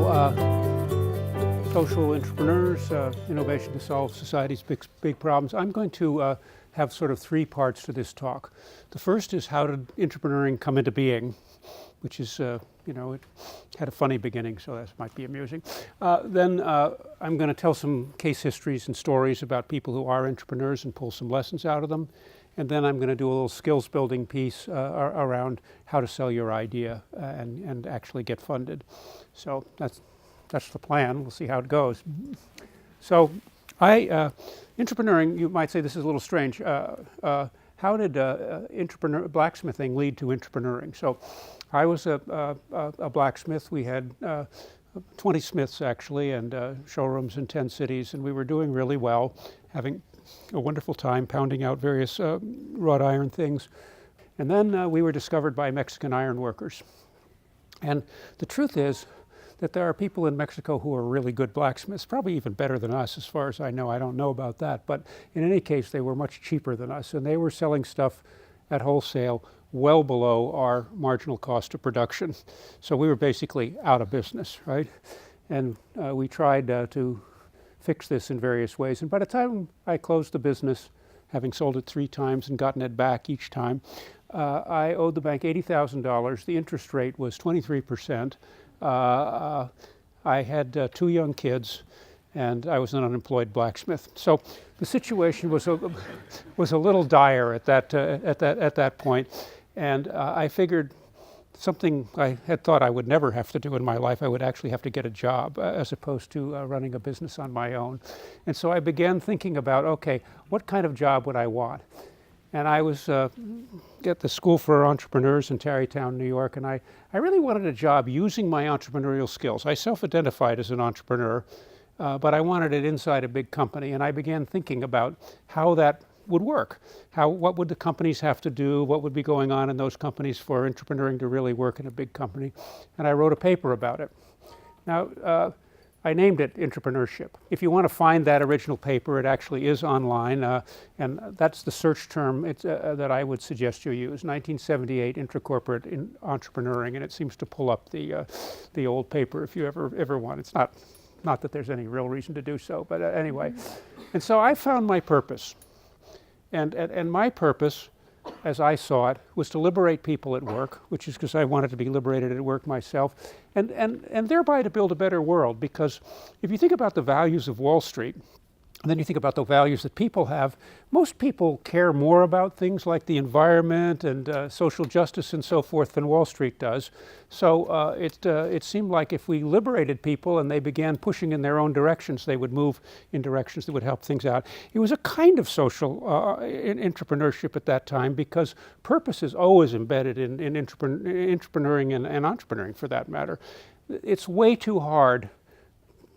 So, social entrepreneurs, innovation to solve society's big problems. I'm going to have sort of three parts to this talk. The first is how did entrepreneuring come into being, which is, it had a funny beginning, so that might be amusing. Then I'm going to tell some case histories and stories about people who are entrepreneurs and pull some lessons out of them. And then I'm going to do a little skills building piece around how to sell your idea and actually get funded. So that's the plan. We'll see how it goes. So entrepreneuring, you might say this is a little strange. How did blacksmithing lead to entrepreneuring? So I was a blacksmith. We had 20 smiths actually, and showrooms in 10 cities, and we were doing really well, having a wonderful time pounding out various wrought iron things. And then we were discovered by Mexican iron workers. And the truth is that there are people in Mexico who are really good blacksmiths, probably even better than us as far as I know. I don't know about that, but in any case, they were much cheaper than us, and they were selling stuff at wholesale well below our marginal cost of production. So we were basically out of business, right? And we tried to fix this in various ways. And by the time I closed the business, having sold it 3 times and gotten it back each time, I owed the bank $80,000. The interest rate was 23%. I had 2 young kids, and I was an unemployed blacksmith. So the situation was a little dire at that point, and I figured something I had thought I would never have to do in my life. I would actually have to get a job as opposed to running a business on my own. And so I began thinking about, okay, what kind of job would I want? And I was at the School for Entrepreneurs in Tarrytown, New York, and I really wanted a job using my entrepreneurial skills. I self-identified as an entrepreneur, but I wanted it inside a big company, and I began thinking about how that would work. What would the companies have to do? What would be going on in those companies for entrepreneuring to really work in a big company? And I wrote a paper about it. Now, I named it Intrapreneurship. If you want to find that original paper, it actually is online, and that's the search term that I would suggest you use, 1978 Intracorporate Entrepreneuring, and it seems to pull up the old paper if you ever want. It's not that there's any real reason to do so, but anyway. And so I found my purpose. And my purpose, as I saw it, was to liberate people at work, which is because I wanted to be liberated at work myself, and thereby to build a better world. Because if you think about the values of Wall Street, and then you think about the values that people have, most people care more about things like the environment and social justice and so forth than Wall Street does. So it seemed like if we liberated people and they began pushing in their own directions, they would move in directions that would help things out. It was a kind of social entrepreneurship at that time, because purpose is always embedded in entrepreneuring and entrepreneuring for that matter. It's way too hard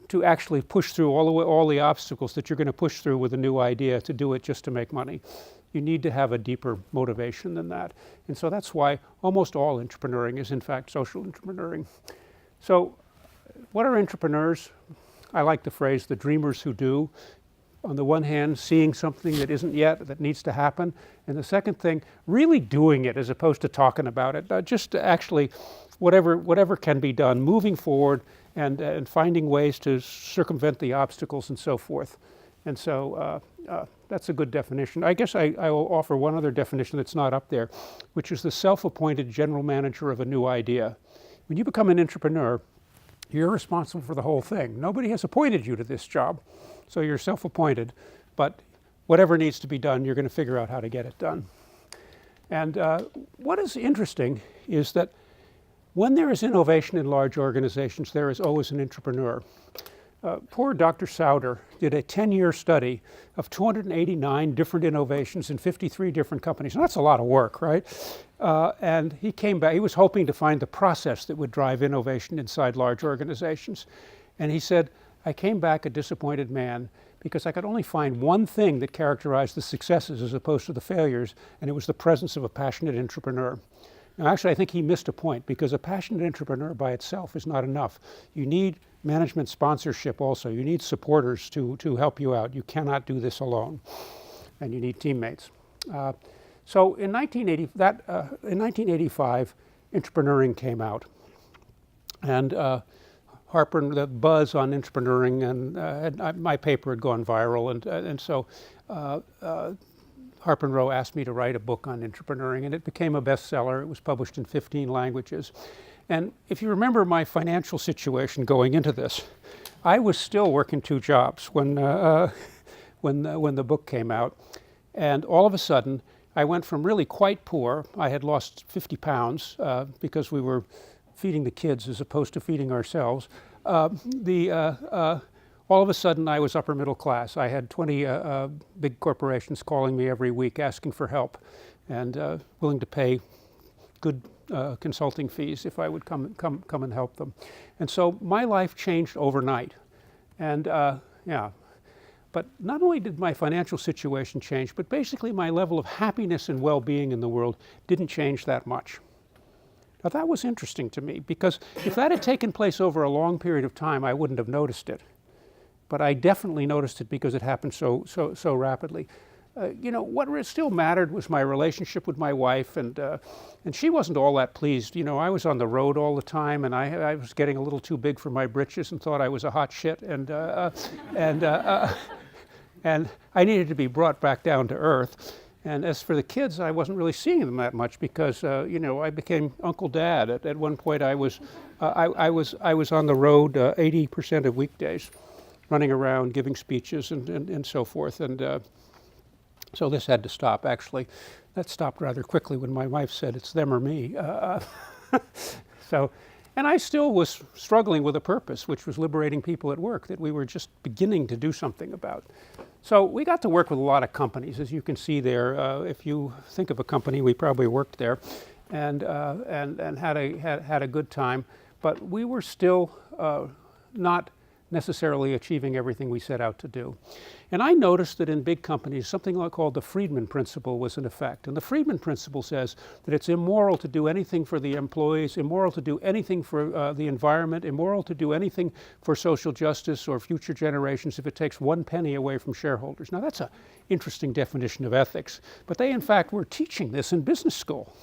to actually push through all the obstacles that you're going to push through with a new idea to do it just to make money. You need to have a deeper motivation than that. And so that's why almost all entrepreneuring is in fact social entrepreneuring. So what are entrepreneurs? I like the phrase, the dreamers who do. On the one hand, seeing something that isn't yet, that needs to happen. And the second thing, really doing it as opposed to talking about it. Just actually, whatever can be done, moving forward and finding ways to circumvent the obstacles and so forth. And so that's a good definition. I guess I will offer one other definition that's not up there, which is the self-appointed general manager of a new idea. When you become an entrepreneur, you're responsible for the whole thing. Nobody has appointed you to this job, so you're self-appointed. But whatever needs to be done, you're going to figure out how to get it done. And what is interesting is that when there is innovation in large organizations, there is always an entrepreneur. Poor Dr. Sauder did a 10-year study of 289 different innovations in 53 different companies. And that's a lot of work, right? And he came back, he was hoping to find the process that would drive innovation inside large organizations. And he said, I came back a disappointed man because I could only find one thing that characterized the successes as opposed to the failures, and it was the presence of a passionate entrepreneur. Now, actually, I think he missed a point, because a passionate entrepreneur by itself is not enough. You need management sponsorship also. You need supporters to help you out. You cannot do this alone, and you need teammates. So in 1985, Intrapreneuring came out, and the buzz on entrepreneuring, and my paper had gone viral, and so Harper and Row asked me to write a book on entrepreneuring, and it became a bestseller. It was published in 15 languages. And if you remember my financial situation going into this, I was still working 2 jobs when the book came out. And all of a sudden, I went from really quite poor. I had lost 50 pounds because we were feeding the kids as opposed to feeding ourselves. All of a sudden, I was upper middle class. I had 20 big corporations calling me every week asking for help and willing to pay good consulting fees if I would come and help them. And so my life changed overnight. And but not only did my financial situation change, but basically my level of happiness and well-being in the world didn't change that much. Now that was interesting to me, because if that had taken place over a long period of time, I wouldn't have noticed it. But I definitely noticed it because it happened so rapidly. What still mattered was my relationship with my wife, and she wasn't all that pleased. I was on the road all the time, and I was getting a little too big for my britches and thought I was a hot shit, and I needed to be brought back down to earth. And as for the kids, I wasn't really seeing them that much because I became Uncle Dad. At one point, I was on the road 80% of weekdays, running around giving speeches and so forth, and so this had to stop. Actually, that stopped rather quickly when my wife said, "It's them or me." And I still was struggling with a purpose, which was liberating people at work that we were just beginning to do something about. So we got to work with a lot of companies, as you can see there. If you think of a company, we probably worked there, and had a good time. But we were still not necessarily achieving everything we set out to do. And I noticed that in big companies, something called the Friedman Principle was in effect. And the Friedman Principle says that it's immoral to do anything for the employees, immoral to do anything for the environment, immoral to do anything for social justice or future generations if it takes 1 penny away from shareholders. Now that's an interesting definition of ethics, but they in fact were teaching this in business school.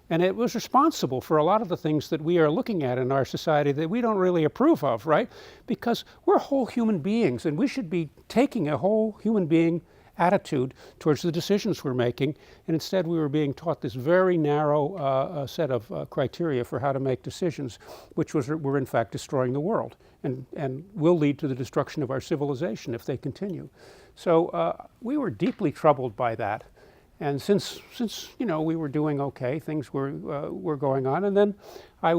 And it was responsible for a lot of the things that we are looking at in our society that we don't really approve of, right? Because we're whole human beings, and we should be taking a whole human being attitude towards the decisions we're making. And instead, we were being taught this very narrow set of criteria for how to make decisions, which were in fact destroying the world and will lead to the destruction of our civilization if they continue. So we were deeply troubled by that. And since we were doing okay, things were going on, and then I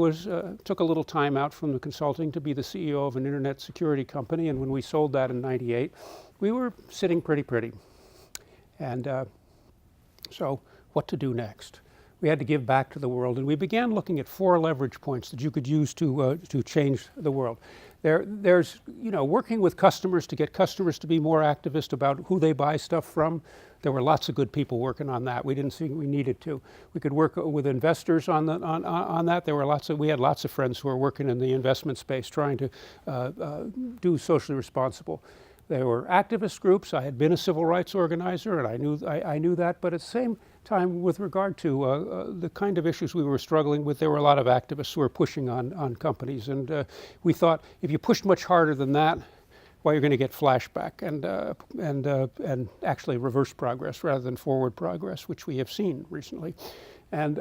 took a little time out from the consulting to be the CEO of an internet security company. And when we sold that in '98, we were sitting pretty. And so, what to do next? We had to give back to the world, and we began looking at 4 leverage points that you could use to change the world. There's working with customers to get customers to be more activist about who they buy stuff from. There were lots of good people working on that. We didn't think we needed to. We could work with investors on that. We had lots of friends who were working in the investment space trying to do socially responsible. There were activist groups. I had been a civil rights organizer, and I knew that. But at the same time, with regard to the kind of issues we were struggling with, there were a lot of activists who were pushing on companies. And we thought if you pushed much harder than that, well, you're going to get flashback and actually reverse progress rather than forward progress, which we have seen recently. And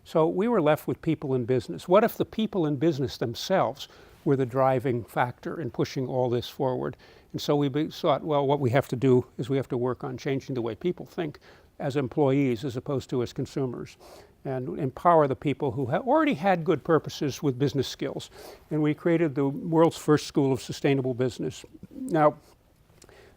so we were left with people in business. What if the people in business themselves were the driving factor in pushing all this forward? And so we thought, well, what we have to do is we have to work on changing the way people think as employees as opposed to as consumers, and empower the people who already had good purposes with business skills. And we created the world's first school of sustainable business. Now,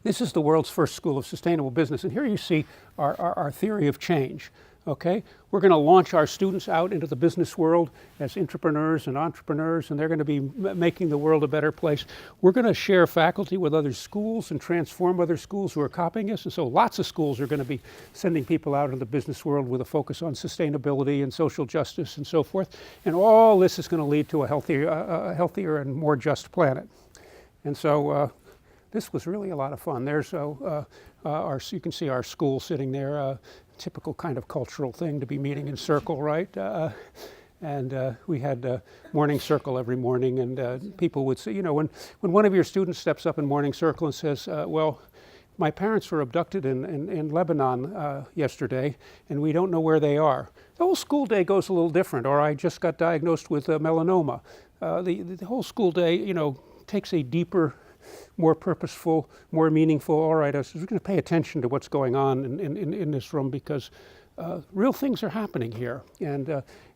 this is the world's first school of sustainable business. And here you see our theory of change. Okay, we're going to launch our students out into the business world as intrapreneurs and entrepreneurs, and they're going to be making the world a better place. We're going to share faculty with other schools and transform other schools who are copying us. And so lots of schools are going to be sending people out into the business world with a focus on sustainability and social justice and so forth. And all this is going to lead to a healthier and more just planet. And so this was really a lot of fun. There's you can see our school sitting there. Typical kind of cultural thing to be meeting in circle, right? And we had morning circle every morning, and people would say, when one of your students steps up in morning circle and says, well, my parents were abducted in Lebanon yesterday, and we don't know where they are. The whole school day goes a little different, or I just got diagnosed with melanoma. The whole school day, takes a deeper, more purposeful, more meaningful, all right, we're going to pay attention to what's going on in this room, because real things are happening here.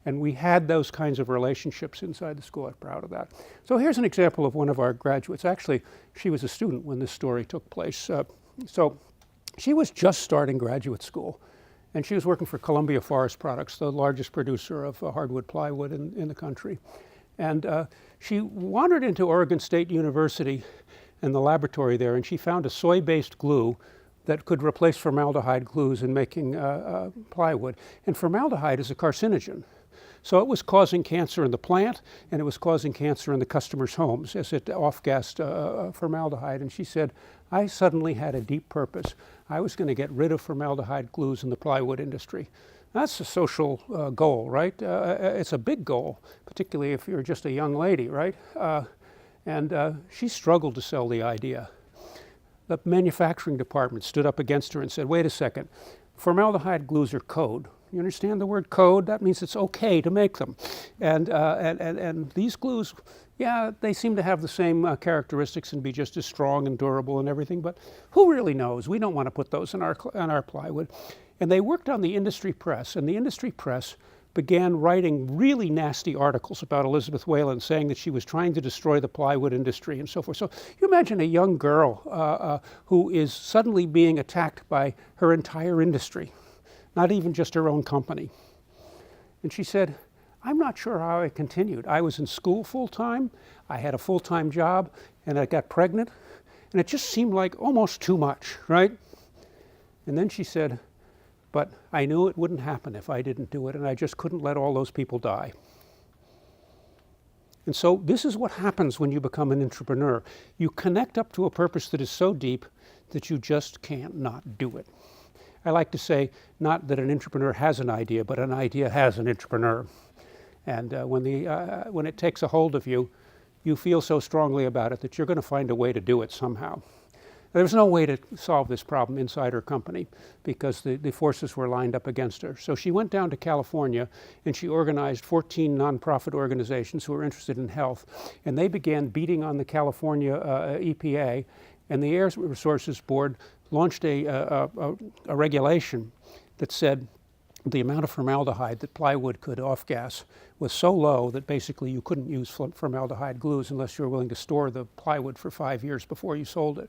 And we had those kinds of relationships inside the school. I'm proud of that. So here's an example of one of our graduates. Actually, she was a student when this story took place. So she was just starting graduate school, and she was working for Columbia Forest Products, the largest producer of hardwood plywood in the country. And she wandered into Oregon State University and the laboratory there, and she found a soy-based glue that could replace formaldehyde glues in making plywood. And formaldehyde is a carcinogen. So it was causing cancer in the plant, and it was causing cancer in the customers' homes as it off-gassed formaldehyde. And she said, I suddenly had a deep purpose. I was going to get rid of formaldehyde glues in the plywood industry. That's a social goal, right? It's a big goal, particularly if you're just a young lady, right? And she struggled to sell the idea. The manufacturing department stood up against her and said, wait a second, formaldehyde glues are code. You understand the word code? That means it's okay to make them. And these glues, yeah, they seem to have the same characteristics and be just as strong and durable and everything, but who really knows? We don't want to put those on our plywood. And they worked on the industry press, and the industry press began writing really nasty articles about Elizabeth Whalen, saying that she was trying to destroy the plywood industry and so forth. So you imagine a young girl who is suddenly being attacked by her entire industry, not even just her own company. And she said, I'm not sure how I continued. I was in school full-time, I had a full-time job, and I got pregnant, and it just seemed like almost too much, right? And then she said, but I knew it wouldn't happen if I didn't do it, and I just couldn't let all those people die. And so this is what happens when you become an entrepreneur. You connect up to a purpose that is so deep that you just can't not do it. I like to say, not that an entrepreneur has an idea, but an idea has an entrepreneur. And when it takes a hold of you, you feel so strongly about it that you're going to find a way to do it somehow. There was no way to solve this problem inside her company because the forces were lined up against her. So she went down to California and she organized 14 nonprofit organizations who were interested in health. And they began beating on the California EPA, and the Air Resources Board launched a regulation that said the amount of formaldehyde that plywood could off-gas was so low that basically you couldn't use formaldehyde glues unless you were willing to store the plywood for 5 years before you sold it.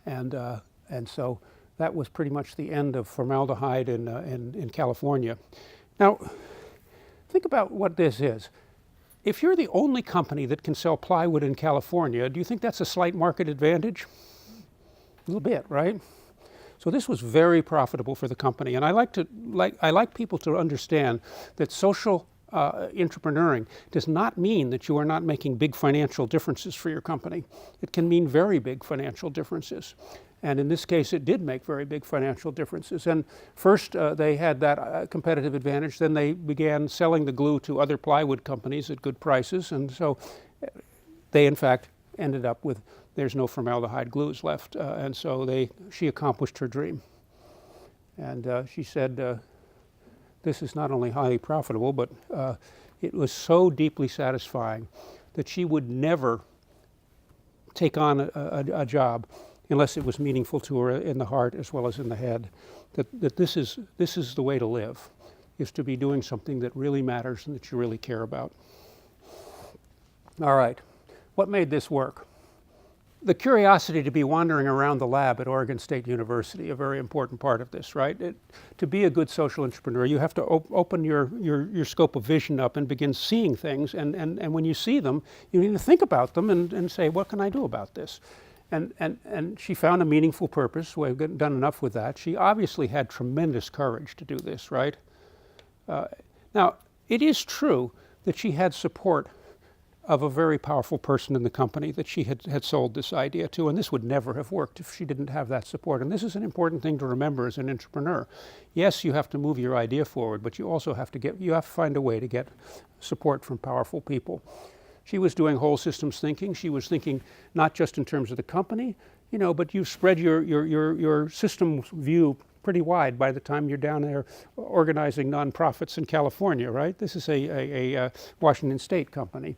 And so that was pretty much the end of formaldehyde in California. Now, think about what this is. If you're the only company that can sell plywood in California, do you think that's a slight market advantage? A little bit, right? So this was very profitable for the company. And I like people to understand that social entrepreneuring does not mean that you are not making big financial differences for your company. It can mean very big financial differences. And in this case, it did make very big financial differences. And first, they had that competitive advantage. Then they began selling the glue to other plywood companies at good prices. And so they, in fact, ended up with there's no formaldehyde glues left. And so she accomplished her dream. And she said, this is not only highly profitable, but it was so deeply satisfying that she would never take on a job unless it was meaningful to her in the heart as well as in the head. That this is the way to live, is to be doing something that really matters and that you really care about. All right, what made this work? The curiosity to be wandering around the lab at Oregon State University, a very important part of this, right? To be a good social entrepreneur, you have to open your scope of vision up and begin seeing things. And when you see them, you need to think about them and say, what can I do about this? And she found a meaningful purpose. We've done enough with that. She obviously had tremendous courage to do this, right? Now, it is true that she had support of a very powerful person in the company that she had sold this idea to, and this would never have worked if she didn't have that support. And this is an important thing to remember as an entrepreneur. Yes, you have to move your idea forward, but you also have to find a way to get support from powerful people. She was doing whole systems thinking. She was thinking not just in terms of the company, but you spread your system view pretty wide by the time you're down there organizing nonprofits in California, right? This is a Washington State company.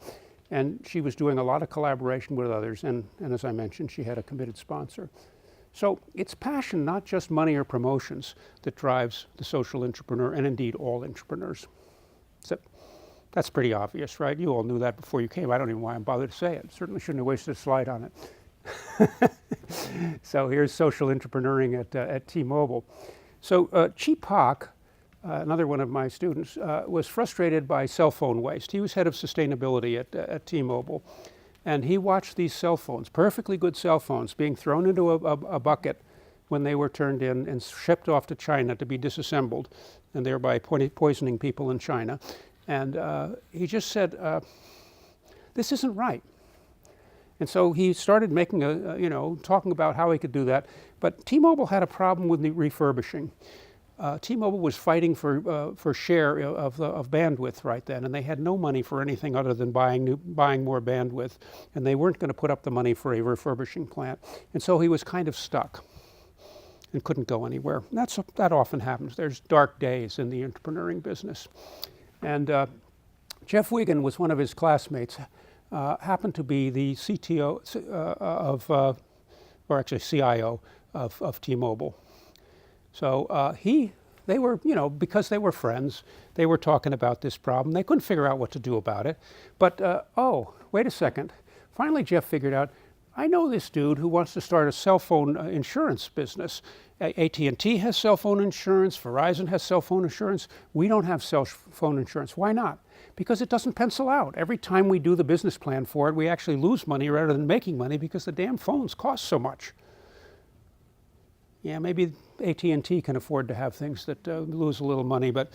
And she was doing a lot of collaboration with others, and as I mentioned, she had a committed sponsor. So it's passion, not just money or promotions, that drives the social entrepreneur, and indeed all entrepreneurs. So that's pretty obvious, right? You all knew that before you came. I don't even know why I'm bothered to say it. Certainly shouldn't have wasted a slide on it. So here's social entrepreneuring at T-Mobile. So Chi Pak, another one of my students, was frustrated by cell phone waste. He was head of sustainability at T-Mobile, and he watched these cell phones, perfectly good cell phones, being thrown into a bucket when they were turned in and shipped off to China to be disassembled, and thereby poisoning people in China. And he just said, this isn't right. And so he started making talking about how he could do that. But T-Mobile had a problem with the refurbishing. T-Mobile was fighting for share of bandwidth right then, and they had no money for anything other than buying more bandwidth, and they weren't going to put up the money for a refurbishing plant. And so he was kind of stuck and couldn't go anywhere. That often happens. There's dark days in the entrepreneuring business. And Jeff Wiggin was one of his classmates, happened to be the CTO CIO of T-Mobile. So they were, because they were friends, they were talking about this problem. They couldn't figure out what to do about it. But, wait a second. Finally, Jeff figured out, I know this dude who wants to start a cell phone insurance business. AT&T has cell phone insurance. Verizon has cell phone insurance. We don't have cell phone insurance. Why not? Because it doesn't pencil out. Every time we do the business plan for it, we actually lose money rather than making money because the damn phones cost so much. Yeah, maybe AT&T can afford to have things that lose a little money, but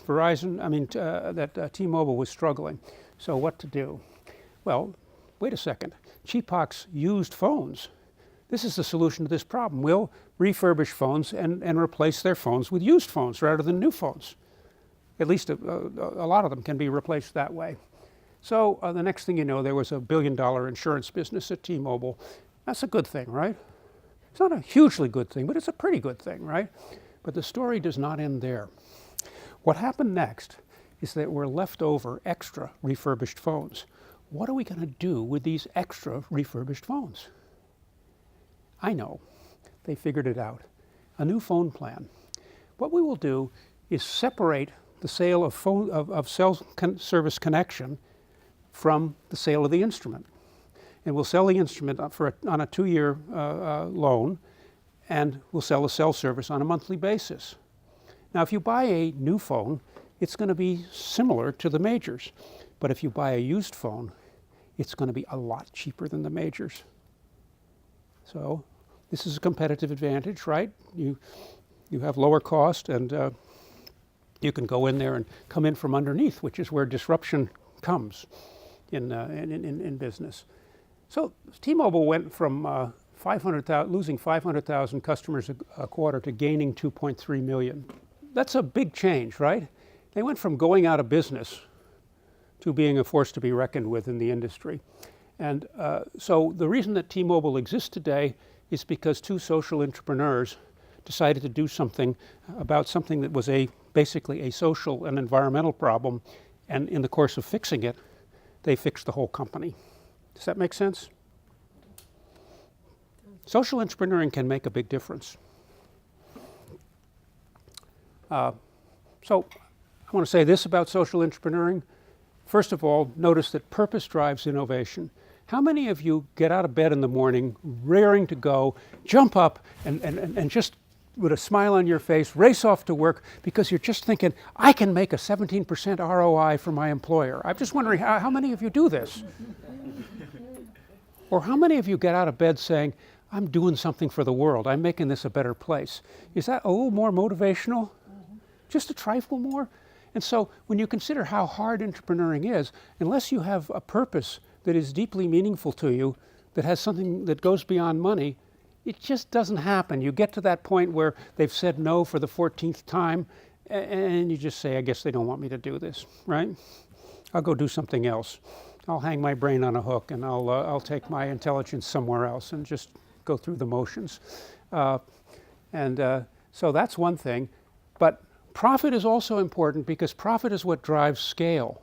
T-Mobile was struggling. So what to do? Well, wait a second. Chi Pak's used phones. This is the solution to this problem. We'll refurbish phones and replace their phones with used phones rather than new phones. At least a lot of them can be replaced that way. So the next thing you know, there was a $1 billion insurance business at T-Mobile. That's a good thing, right? It's not a hugely good thing, but it's a pretty good thing, right? But the story does not end there. What happened next is that we're left over extra refurbished phones. What are we going to do with these extra refurbished phones? I know. They figured it out. A new phone plan. What we will do is separate the sale of cell service connection from the sale of the instrument. And we'll sell the instrument on a 2-year loan, and we'll sell the cell service on a monthly basis. Now, if you buy a new phone, it's going to be similar to the majors. But if you buy a used phone, it's going to be a lot cheaper than the majors. So this is a competitive advantage, right? You have lower cost, and you can go in there and come in from underneath, which is where disruption comes in business. So T-Mobile went from losing 500,000 customers a quarter to gaining 2.3 million. That's a big change, right? They went from going out of business to being a force to be reckoned with in the industry. And so the reason that T-Mobile exists today is because two social entrepreneurs decided to do something about something that was basically a social and environmental problem, and in the course of fixing it, they fixed the whole company. Does that make sense? Social entrepreneuring can make a big difference. So I want to say this about social entrepreneuring. First of all, notice that purpose drives innovation. How many of you get out of bed in the morning, raring to go, jump up, and just with a smile on your face, race off to work because you're just thinking, I can make a 17% ROI for my employer? I'm just wondering how many of you do this? Or how many of you get out of bed saying, I'm doing something for the world, I'm making this a better place? Is that a little more motivational? Just a trifle more? And so when you consider how hard entrepreneuring is, unless you have a purpose that is deeply meaningful to you, that has something that goes beyond money, it just doesn't happen. You get to that point where they've said no for the 14th time, and you just say, I guess they don't want me to do this, right? I'll go do something else. I'll hang my brain on a hook, and I'll take my intelligence somewhere else and just go through the motions. So that's one thing. But profit is also important because profit is what drives scale.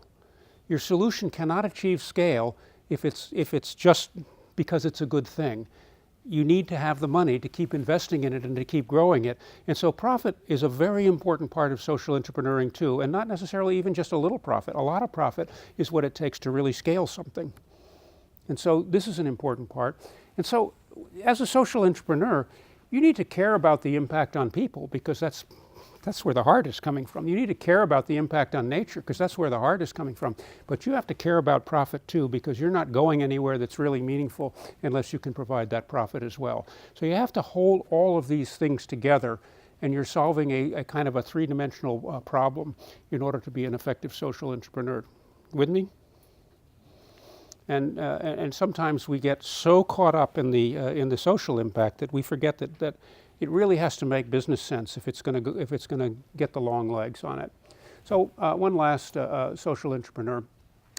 Your solution cannot achieve scale if it's just because it's a good thing. You need to have the money to keep investing in it and to keep growing it. And so profit is a very important part of social entrepreneuring too, and not necessarily even just a little profit. A lot of profit is what it takes to really scale something. And so this is an important part. And so as a social entrepreneur, you need to care about the impact on people because that's where the heart is coming from. You need to care about the impact on nature because that's where the heart is coming from. But you have to care about profit too because you're not going anywhere that's really meaningful unless you can provide that profit as well. So you have to hold all of these things together, and you're solving a kind of a three-dimensional problem in order to be an effective social entrepreneur. With me? And sometimes we get so caught up in the social impact that we forget that it really has to make business sense if it's going to get the long legs on it. So one last social entrepreneur.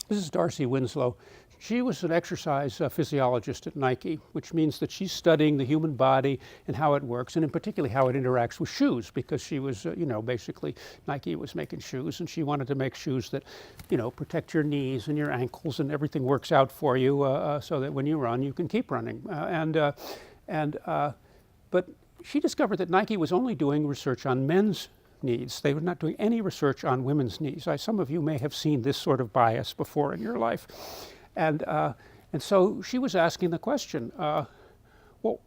This is Darcy Winslow. She was an exercise physiologist at Nike, which means that she's studying the human body and how it works, and in particular how it interacts with shoes, because she was, basically Nike was making shoes, and she wanted to make shoes that, protect your knees and your ankles, and everything works out for you, so that when you run, you can keep running. But she discovered that Nike was only doing research on men's needs. They were not doing any research on women's needs. Some of you may have seen this sort of bias before in your life. And so she was asking the question, well,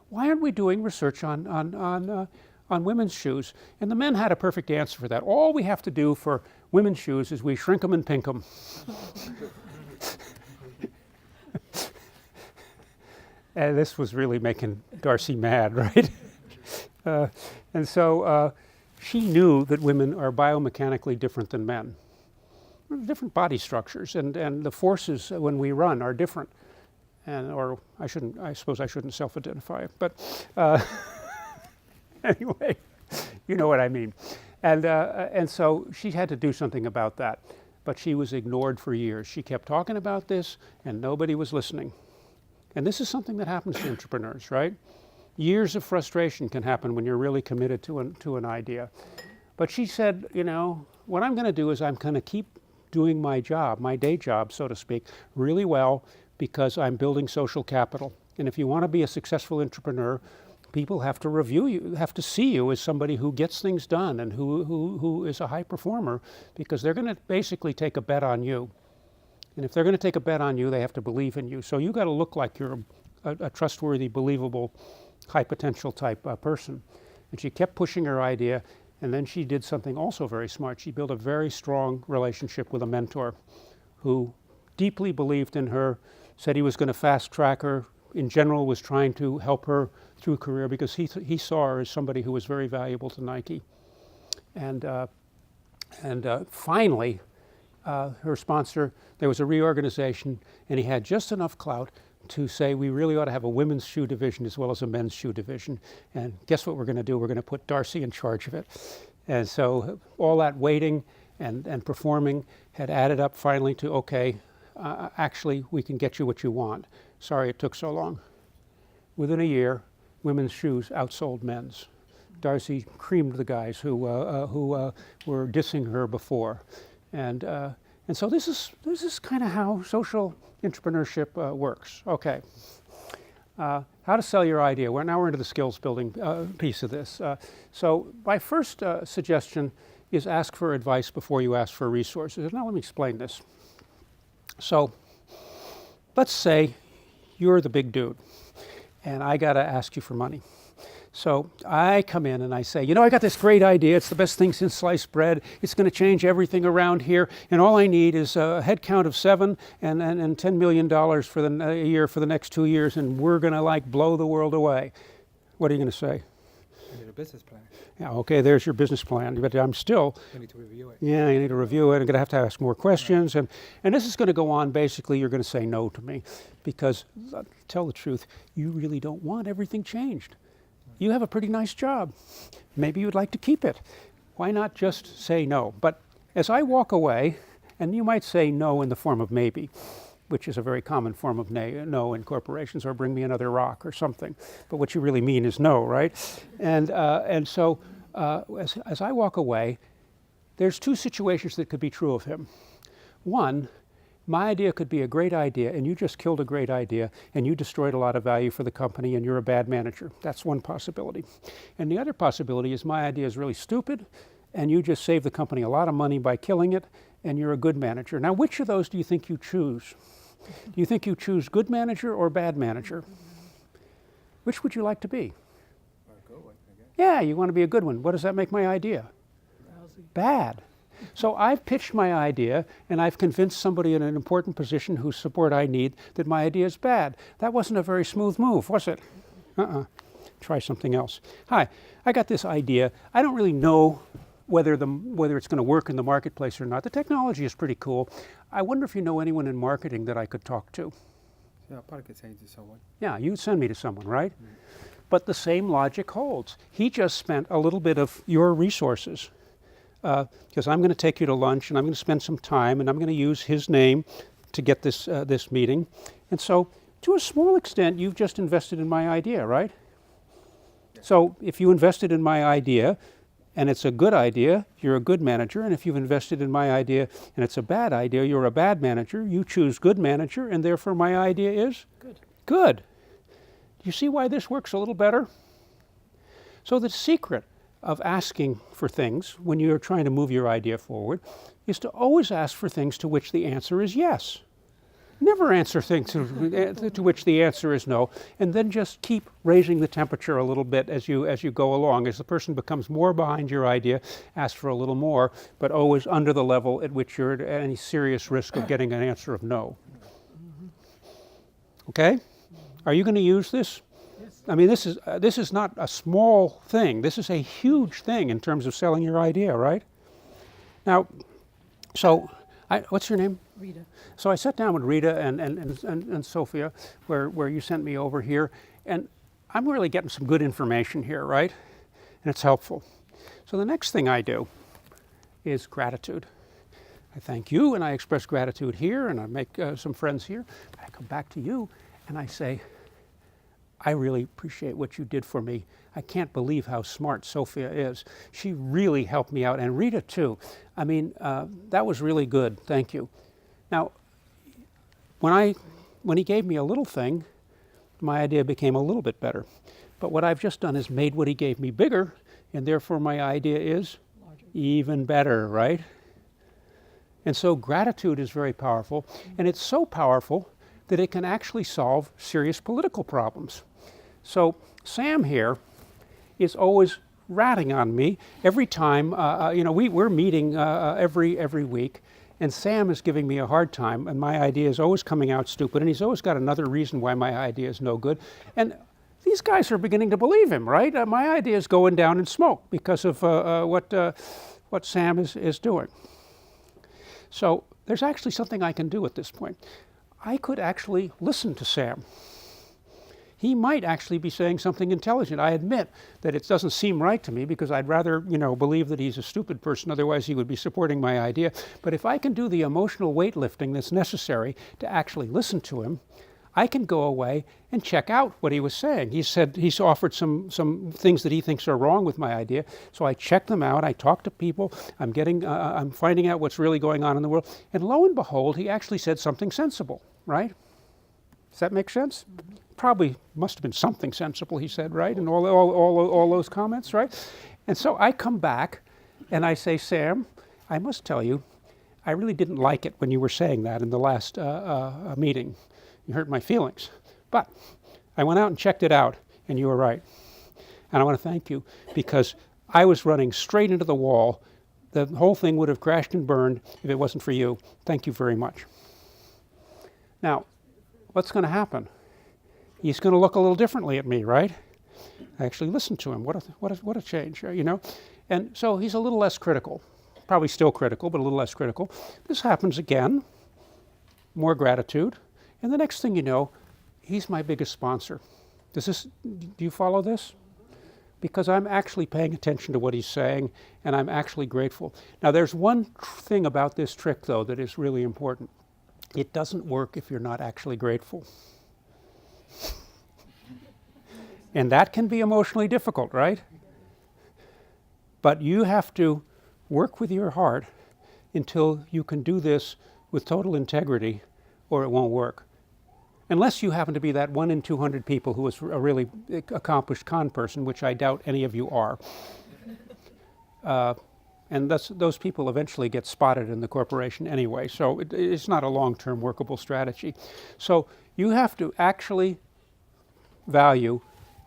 why aren't we doing research on women's shoes? And the men had a perfect answer for that. All we have to do for women's shoes is we shrink them and pink them. And this was really making Darcy mad, right? And so she knew that women are biomechanically different than men. Different body structures, and the forces when we run are different. I suppose I shouldn't self-identify, but anyway, you know what I mean. And so she had to do something about that, but she was ignored for years. She kept talking about this, and nobody was listening. And this is something that happens to entrepreneurs, right? Years of frustration can happen when you're really committed to an idea. But she said, what I'm going to do is I'm going to keep doing my job, my day job, so to speak, really well because I'm building social capital. And if you want to be a successful entrepreneur, people have to review you, have to see you as somebody who gets things done and who is a high performer, because they're going to basically take a bet on you. And if they're going to take a bet on you, they have to believe in you. So you got to look like you're a trustworthy, believable, high potential type person. And she kept pushing her idea, and then she did something also very smart. She built a very strong relationship with a mentor who deeply believed in her, said he was going to fast track her, in general was trying to help her through career because he saw her as somebody who was very valuable to Nike. And finally, her sponsor, there was a reorganization, and he had just enough clout to say we really ought to have a women's shoe division as well as a men's shoe division. And guess what we're going to do? We're going to put Darcy in charge of it. And so all that waiting and performing had added up finally to, okay, actually we can get you what you want. Sorry it took so long. Within a year, women's shoes outsold men's. Darcy creamed the guys who were dissing her before. And so this is kind of how social entrepreneurship works. Okay. How to sell your idea. Now we're into the skills building piece of this. So my first suggestion is ask for advice before you ask for resources. Now let me explain this. So let's say you're the big dude and I got to ask you for money. So I come in and I say, I got this great idea. It's the best thing since sliced bread. It's going to change everything around here. And all I need is a head count of 7 and $10 million for a year for the next 2 years. And we're going to blow the world away. What are you going to say? I need a business plan. Yeah, okay, there's your business plan, but I'm still... You need to review it. Yeah, you need to review it. I'm going to have to ask more questions. Right. And this is going to go on. Basically, you're going to say no to me because, tell the truth, you really don't want everything changed. You have a pretty nice job. Maybe you'd like to keep it. Why not just say no? But as I walk away, and you might say no in the form of maybe, which is a very common form of no in corporations, or bring me another rock or something. But what you really mean is no, right? And so as I walk away, there's two situations that could be true of him. One, my idea could be a great idea, and you just killed a great idea, and you destroyed a lot of value for the company, and you're a bad manager. That's one possibility. And the other possibility is my idea is really stupid, and you just saved the company a lot of money by killing it, and you're a good manager. Now, which of those do you think you choose? Do you think you choose good manager or bad manager? Which would you like to be? A good one, I guess. Yeah, you want to be a good one. What does that make my idea? Lousy. Bad. So I've pitched my idea, and I've convinced somebody in an important position whose support I need that my idea is bad. That wasn't a very smooth move, was it? Try something else. Hi, I got this idea. I don't really know whether it's going to work in the marketplace or not. The technology is pretty cool. I wonder if you know anyone in marketing that I could talk to. Yeah, I probably could send you to someone. Yeah, you'd send me to someone, right? But the same logic holds. He just spent a little bit of your resources because I'm going to take you to lunch and I'm going to spend some time and I'm going to use his name to get this meeting. And so to a small extent, you've just invested in my idea, right? Yeah. So if you invested in my idea and it's a good idea, you're a good manager. And if you've invested in my idea and it's a bad idea, you're a bad manager. You choose good manager, and therefore my idea is? Good. Good. Do you see why this works a little better? So the secret of asking for things when you're trying to move your idea forward is to always ask for things to which the answer is yes. Never answer things to which the answer is no, and then just keep raising the temperature a little bit as you go along. As the person becomes more behind your idea, ask for a little more, but always under the level at which you're at any serious risk of getting an answer of no. Okay? Are you going to use this? Yes. I mean, this is not a small thing. This is a huge thing in terms of selling your idea, right? Now, so what's your name? Rita. So I sat down with Rita and Sophia, where you sent me over here, and I'm really getting some good information here, right? And it's helpful. So the next thing I do is gratitude. I thank you, and I express gratitude here, and I make some friends here. I come back to you, and I say, I really appreciate what you did for me. I can't believe how smart Sophia is. She really helped me out, and Rita too. I mean, that was really good. Thank you. Now, when he gave me a little thing, my idea became a little bit better. But what I've just done is made what he gave me bigger, and therefore my idea is Larger. Even better, right? And so gratitude is very powerful, and it's so powerful that it can actually solve serious political problems. So Sam here is always ratting on me every time. We're meeting every week, and Sam is giving me a hard time, and my idea is always coming out stupid, and he's always got another reason why my idea is no good. And these guys are beginning to believe him, right? My idea is going down in smoke because of what Sam is doing. So there's actually something I can do at this point. I could actually listen to Sam. He might actually be saying something intelligent. I admit that it doesn't seem right to me because I'd rather, believe that he's a stupid person, otherwise he would be supporting my idea. But if I can do the emotional weightlifting that's necessary to actually listen to him, I can go away and check out what he was saying. He's offered some things that he thinks are wrong with my idea. So I check them out, I talk to people, I'm finding out what's really going on in the world. And lo and behold, he actually said something sensible, right? Does that make sense? Mm-hmm. Probably must have been something sensible he said, right? And all those comments, right? And so I come back and I say, Sam, I must tell you, I really didn't like it when you were saying that in the last meeting. You hurt my feelings. But I went out and checked it out, and you were right. And I want to thank you because I was running straight into the wall. The whole thing would have crashed and burned if it wasn't for you. Thank you very much. Now, what's going to happen? He's going to look a little differently at me, right? I actually listened to him. What a change, you know? And so he's a little less critical, probably still critical, but a little less critical. This happens again, more gratitude. And the next thing you know, he's my biggest sponsor. Do you follow this? Because I'm actually paying attention to what he's saying, and I'm actually grateful. Now, there's one thing about this trick, though, that is really important. It doesn't work if you're not actually grateful. And that can be emotionally difficult, right? But you have to work with your heart until you can do this with total integrity, or it won't work. Unless you happen to be that 1 in 200 people who is a really accomplished con person, which I doubt any of you are. And those people eventually get spotted in the corporation anyway, so it's not a long-term workable strategy. So you have to actually value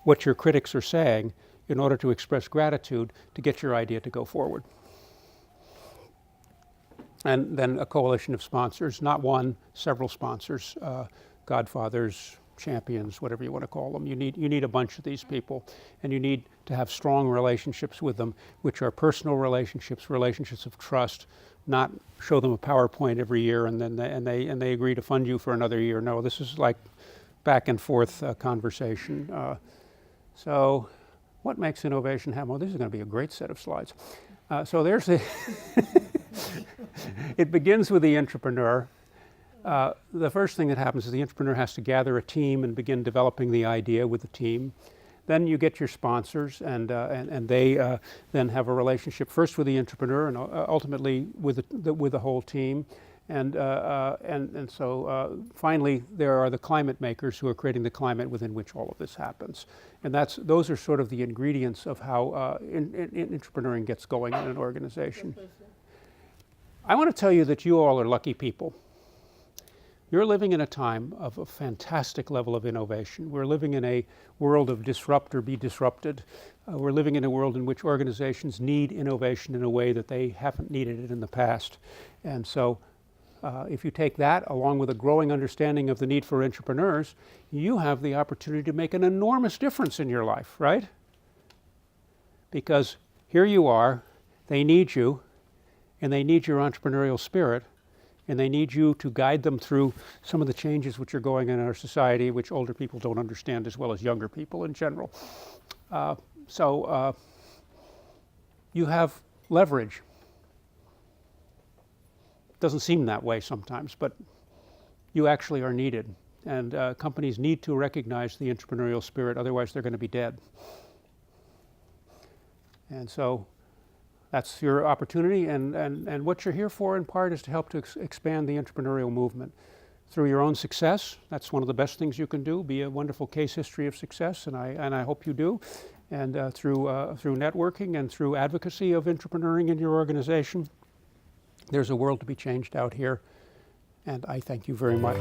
what your critics are saying in order to express gratitude to get your idea to go forward. And then a coalition of sponsors, not one, several sponsors, godfathers, champions, whatever you want to call them. You need a bunch of these people, and you need to have strong relationships with them, which are personal relationships, relationships of trust, not show them a PowerPoint every year and then they agree to fund you for another year. No, this is like back and forth conversation. So what makes innovation happen? Well, this is going to be a great set of slides. So there's the it begins with the entrepreneur. The first thing that happens is the entrepreneur has to gather a team and begin developing the idea with the team. Then you get your sponsors, and they then have a relationship first with the entrepreneur and ultimately with the whole team. And so finally, there are the climate makers who are creating the climate within which all of this happens. And those are sort of the ingredients of how entrepreneuring gets going in an organization. I want to tell you that you all are lucky people. You're living in a time of a fantastic level of innovation. We're living in a world of disrupt or be disrupted. We're living in a world in which organizations need innovation in a way that they haven't needed it in the past. And so if you take that along with a growing understanding of the need for entrepreneurs, you have the opportunity to make an enormous difference in your life, right? Because here you are, they need you, and they need your entrepreneurial spirit, and they need you to guide them through some of the changes which are going on in our society, which older people don't understand as well as younger people in general. So you have leverage. Doesn't seem that way sometimes, but you actually are needed. And companies need to recognize the entrepreneurial spirit, otherwise they're going to be dead. And so that's your opportunity, and what you're here for in part is to help to expand the entrepreneurial movement. Through your own success, that's one of the best things you can do, be a wonderful case history of success, and I hope you do. And through networking and through advocacy of entrepreneuring in your organization, there's a world to be changed out here, and I thank you very much.